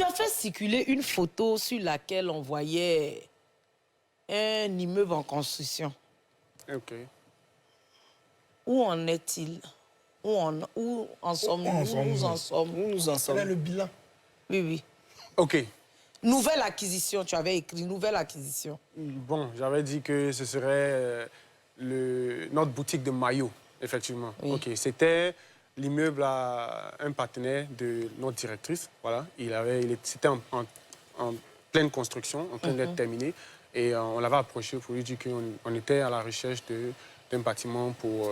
Tu as fait circuler une photo sur laquelle on voyait un immeuble en construction. OK. Où en est-il? Où en sommes-nous? Nous en sommes. Où nous en sommes? Quel est le bilan? Oui, oui. OK. Nouvelle acquisition, tu avais écrit nouvelle acquisition. Bon, j'avais dit que ce serait notre boutique de maillots, effectivement. Oui. OK. C'était l'immeuble à un partenaire de notre directrice. Voilà. C'était en pleine construction, en train d'être terminé. Et on l'avait approché pour lui dire qu'on était à la recherche d'un bâtiment pour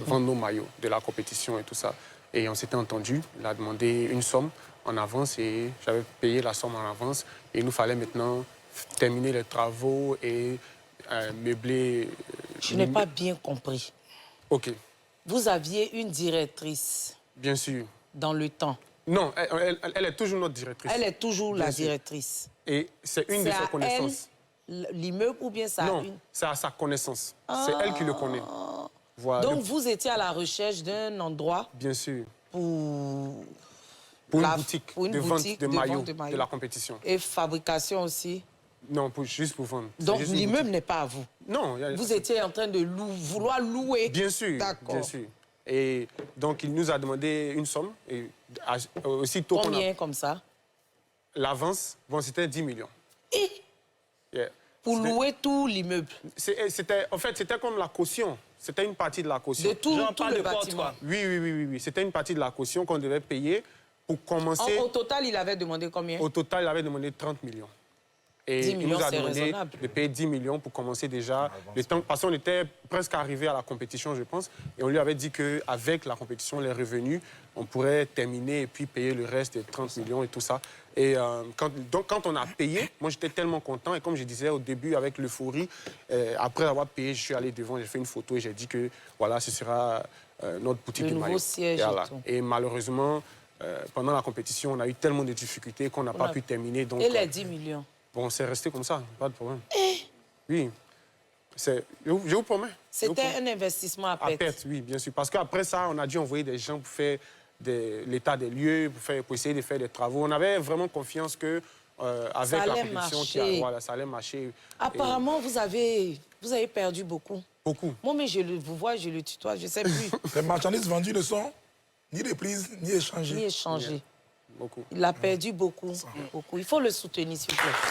vendre nos maillots, de la compétition et tout ça. Et on s'était entendu. Il a demandé une somme en avance et j'avais payé la somme en avance. Et il nous fallait maintenant terminer les travaux et meubler. Je n'ai pas bien compris. OK. Vous aviez une directrice Bien sûr. dans le temps. Non, elle est toujours notre directrice. Elle est toujours Bien la sûr. directrice. Et c'est une de C'est ses à connaissances. elle l'immeuble ou bien ça Non, une... c'est à sa connaissance. C'est elle qui le connaît. Voilà. Donc, vous étiez à la recherche d'un endroit Bien sûr. pour Pour la- une boutique pour une de boutique vente de maillots de de la compétition. et fabrication aussi. Non, juste pour vendre. C'est Donc, juste une l'immeuble boutique. n'est pas à vous. Non. Vous étiez en train de vouloir louer. Bien sûr. D'accord. Bien sûr. Et donc, il nous a demandé une somme. Et aussitôt qu'on a... Combien comme ça? L'avance, bon, c'était 10 millions. Et Yeah. pour C'était- louer tout l'immeuble. En fait, c'était comme la caution. C'était une partie de la caution. De tout, Genre tout pas le de porte, bâtiment. quoi. Oui. C'était une partie de la caution qu'on devait payer pour commencer. Au total, il avait demandé combien? Au total, il avait demandé 30 millions. Et 10 il millions, nous a c'est demandé raisonnable. de payer 10 millions pour commencer déjà le temps. Parce qu'on était presque arrivé à la compétition, je pense. Et on lui avait dit qu'avec la compétition, les revenus, on pourrait terminer et puis payer le reste des 30 millions et tout ça. Et quand on a payé, moi, j'étais tellement content. Et comme je disais au début, avec l'euphorie, après avoir payé, je suis allé devant, j'ai fait une photo et j'ai dit que voilà, ce sera notre boutique Le de nouveau maillots. siège Et, et voilà. tout. Et malheureusement, pendant la compétition, on a eu tellement de difficultés qu'on n'a pas pu terminer. Donc, Et les 10 millions? bon, c'est resté comme ça, pas de problème. Oui. Je vous promets. Je vous C'était promets. un investissement à À perte. perte, oui, bien sûr. Parce qu'après ça, on a dû envoyer des gens pour faire l'état des lieux, pour essayer de faire des travaux. On avait vraiment confiance que avec la allait compétition, marcher. voilà, ça allait marcher. Apparemment, vous avez perdu beaucoup. Et beaucoup. Moi, mais vous vois, je le tutoie, je ne sais plus. Les marchandises vendues ne sont ni reprises, ni échangées. Ni échanger. Beaucoup. Il a perdu beaucoup. Beaucoup. Il faut le soutenir, s'il vous plaît.